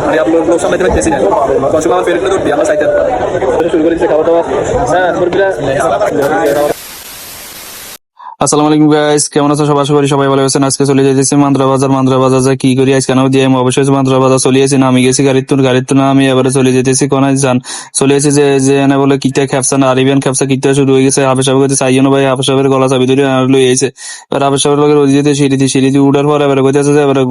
মানে আপনার লোক সামলাইতে পারতেছি না। কোন সময় আমার পেরেন্টরা দৌড় দিয়ে আমরা চাইতে শুরু করে দিচ্ছে খাওয়া দাওয়া। হ্যাঁ মুরগিরা আসসালামু আলাইকুম গাইস, কেমন আছো সবাই? আশা করি সবাই ভালো আছেন। আজকে চলে যাইতেছি মান্দ্রা বাজার যায় কি করি আজকে নাও দিয়ে আমি অবশ্যই মান্দ্রা বাজার চলে আসি না, আমি গেছি গাড়ির তো না, আমি এবারে চলে যেতেছি কোনায় যান চলে এসেছি যে যে এনে বলে কিটা খ্যাপসা না আরিবিয়ান খ্যাপসা কিটা শুরু হয়ে গেছে। হাফে সাহেব কাছে চাইও না ভাই, হাফে সাহেবের গলা চাবি ধরে লই আইছে। এবার হাফে সাহেবের লগে ওই যেতে সিঁড়িতে উঠার পর এবারে কইতেছে যে এবারে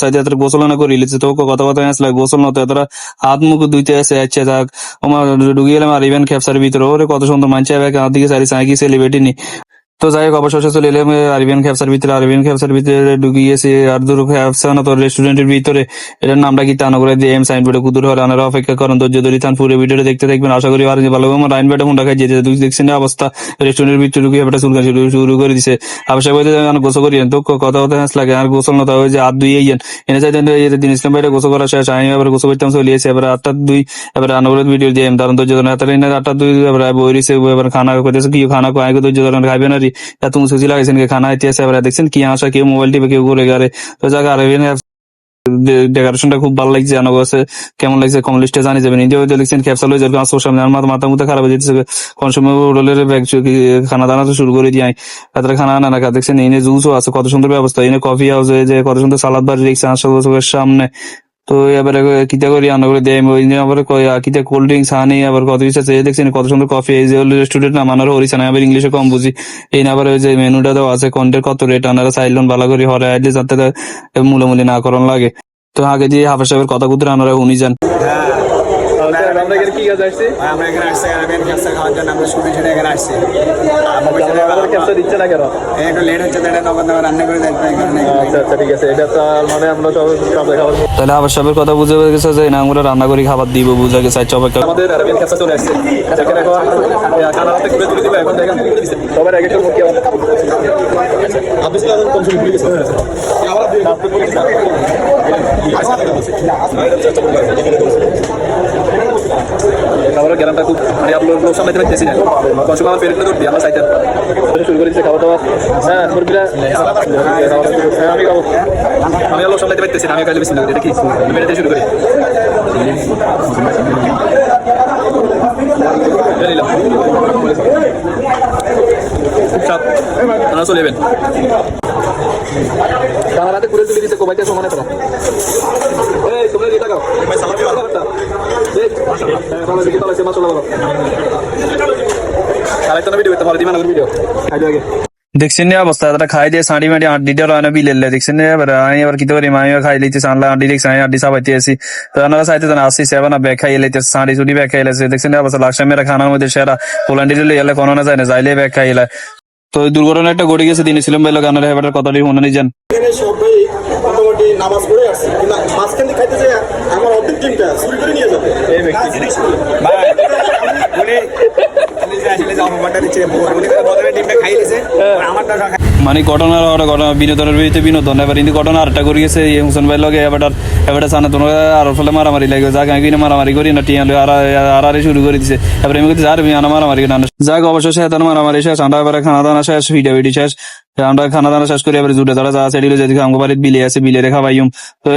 সাইডে এত গোসল না করে লিছে তো কথা আসলে গোসল না তো এতটা হাত মুখ ধুইতে আছে। আচ্ছা যাক ওমা ঢুকে গেলাম আরিবিয়ান খ্যাপসার ভিতরে, ওরে কত সুন্দর মানছে আমার দিকে চারি চাই কি সেলিব্রিটি নি। তো যাই হোক অবশেষে চলে এলাম আরবিয়ান ক্যাপসার ভিতরে ঢুকে গিয়েছি। আর দূর ক্যাপসা না তোর রেস্টুরেন্টের ভিতরে, এটার নামটা কি তানো করে দিয়ে সাইনবোর্ডে কুদুর হলে আনারা অপেক্ষা করেন ধৈর্য ধরি থান। পুরো ভিডিওটা দেখতে থাকবেন, আশা করি আর ভালো আমার রাইন বেটা মুন্ডা খাই যেতে তুই দেখছি না অবস্থা। রেস্টুরেন্টের ভিতরে ঢুকে একটা চুলকা শুরু করে দিছে। আবশ্যক বলতে গোসল করি তো কথা হাস লাগে আর গোসল না ওই যে হাত দুই ইয়েন এনে চাই দিন ইসলাম ভাইটা গোসল করা শেষ, আমি এবার গোসল করতাম চলে এসে এবার 8টা 2 এবার আনবরত ভিডিও দিয়ে দারুন ধৈর্য ধরেন 8টা 2 এবার বই রয়েছে এবার খানা করতেছে কি খানা আগে ধৈর্য ধরেন খাইবে না রি এত সুজি লাগাইছেন খানা ইতিহাসে এবার দেখছেন কি আসা কেউ মোবাইল টিপে কেউ ঘুরে গেলে তো জায়গা আরবিয়ান ডেকোরেশনটা খুব ভালো লাগছে। জানা গেছে কেমন লাগছে কম লিস্টে জানি যাবেন। নিজেও দেখছেন ক্যাপসাল হয়ে যাবে আসর সামনে আমার মাথা মুথা খারাপ হয়ে যেতেছে। কোন সময় উড়লের ব্যাগ খানা দানা তো শুরু করে দিয়ে তাদের খানা আনা রাখা দেখছেন এনে জুসও আছে, কত সুন্দর ব্যবস্থা এনে কফি হাউস হয়ে যে কত সুন্দর সালাদ বাড়ি দেখছে আসর সামনে। তো এবারে কিতা করি রান্না করে দেয় ওই দিন আবার কিতা কোল্ড ড্রিঙ্কস আনি আবার কত কিছু আছে দেখছেন কত সুন্দর কফি। এই যে রেস্টুরেন্ট নাম আনারও হরিছে না, আবার ইংলিশে কম বুঝি এই না আবার ওই যে মেনুটা দেওয়া আছে কোনটার কত রেট আনারা চাইলেন ভালো করে হরে আইলে যাতে মূলামূলি না করন লাগে। তো আগে দিয়ে হাফেজ সাহেবের কথা কুতরে আনারা উনি যান। আমরা এখানে কি কাজ আসছি? আমরা এখানে আসছি আরবিয়ান ক্যাপসা খাওয়ার জন্য। আমরা শুনে এখানে আসছি। ক্যাপসা দিচ্ছে না কেন? একটু লেট হচ্ছে, এটা নগদ রান্না করে দেখবো এই কারণে। আচ্ছা ঠিক আছে, এটা তো মানে আমরা সব কাপড় খাবার তাহলে হাফেজ সাহেবের কথা বুঝে গেছে যে না আমরা রান্না করে খাবার দিব বুঝে গেছে। আচ্ছা অপেক্ষা আমাদের আরবিয়ান ক্যাপসা চলে আসছে। এখন খানা রাতে করে তুলে দিব। এখন দেখেন সবার আগে একটু মুখে আব্দুল কাদের কম শুরু হয়ে গেছে। খাবারের গ্যারান্টা খুব মানে আপনার লোক সামলাইতে পারতেছি না। কোন সময় আমার পেরেন্টরা দৌড় দিয়ে আমরা চাইতে শুরু করে দিচ্ছে খাওয়া দাওয়া। হ্যাঁ মুরগিরা আমি খাবো, আমি লোক সামলাইতে পারতেছি না, আমি খাইলে বেশি এটা কি মেরেতে শুরু করি আপনারা চলে যাবেন। কানার হাতে ঘুরে তুলে দিচ্ছে কোবাইতে সমানে তারা তোমরা দিয়ে টাকা দেখছেন অবস্থা তারা খাই দিয়ে সাঁড়ি মাটি আড্ডি দেওয়া হয় না বিলেলে দেখছেন এবার আমি আবার কি করি আমি খাই লইতে সানলা আড্ডি দেখছি আমি আড্ডি সাবাইতে আসি তো আপনারা চাইতে আসি সেবা ব্যাগ খাই লাইতে সাঁড়ি চুটি ব্যাগ খাই লাইছে দেখছেন অবস্থা লাকসাম মেরা খানার মধ্যে সেরা পোল্যান্ডি দিলে এলে কোনো না যায় না যাইলে ব্যাগ খাই লাই। তো এই দুর্ঘটনা একটা ঘটে গেছে দিন ছিলাম ভাই লোক আপনারা এবার কথাটি মনে নিয়ে যান। সবাই মোটামুটি নামাজ পড়ে আসছে, মাঝখান দিয়ে খাইতে যায় আমার অর্ধেক টিমটা চুরি করে নিয়ে যাবে এই ব্যক্তি। মানে ঘটনার বিনোদনের বিরুদ্ধে বিনোদন এবার কিন্তু ঘটনা আরেকটা করে গেছে হুসেন ভাই লগে এবার সানা তোমরা আর ফলে মারামারি লাগে যাক আমি মারামারি করি না টিয়া আর শুরু করে দিছে। এবার আমি আর মারামারি না যাক অবশ্যই তার মারামারি শেষ আমরা এবার খানা দানা শেষ ভিডিও শেষ আমরা খানা দানা শেষ করি এবার জুটে তারা যা সেডিল যদি আমার বাড়িতে বিলে আছে বিলে খাওয়াইম তো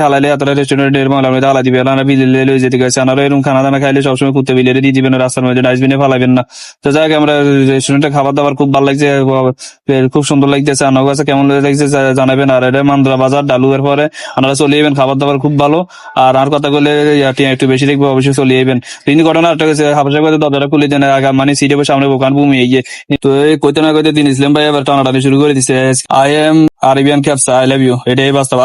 হালাইলে আপনারা রেস্টুরেন্টের মধ্যে হালা দিবে আপনারা বিলে লই যেতে গেছে আপনারা এরকম খানা দানা খাইলে সবসময় কুত্তে বিলে দিয়ে দিবেন রাস্তার মধ্যে ডাস্টবিনে ফালাবেন না। তো যাক আমরা রেস্টুরেন্টে খাবার দাবার খুব ভালো লাগছে, খুব সুন্দর লাগতেছে। আমার কাছে কেমন লাগছে জানাবেন। আর এটা মান্দ্রা বাজার ডালুয়ের পরে আপনারা চলে যাবেন, খাবার দাবার খুব ভালো। আর কথা বলে একটু বেশি দেখবো অবশ্যই চলে যাবেন। তিনি ঘটনা একটা গেছে হাফেজ দরজাটা খুলে দেন মানে সিটে সামনে বোকান বুমি গিয়ে তো কইতে না কইতে দিন ইসলাম ভাই এবার টানাটানি শুরু করে দিচ্ছে আই এম আরবিয়ান ক্যাপসা আই লাভ ইউ এটাই বাস্তব।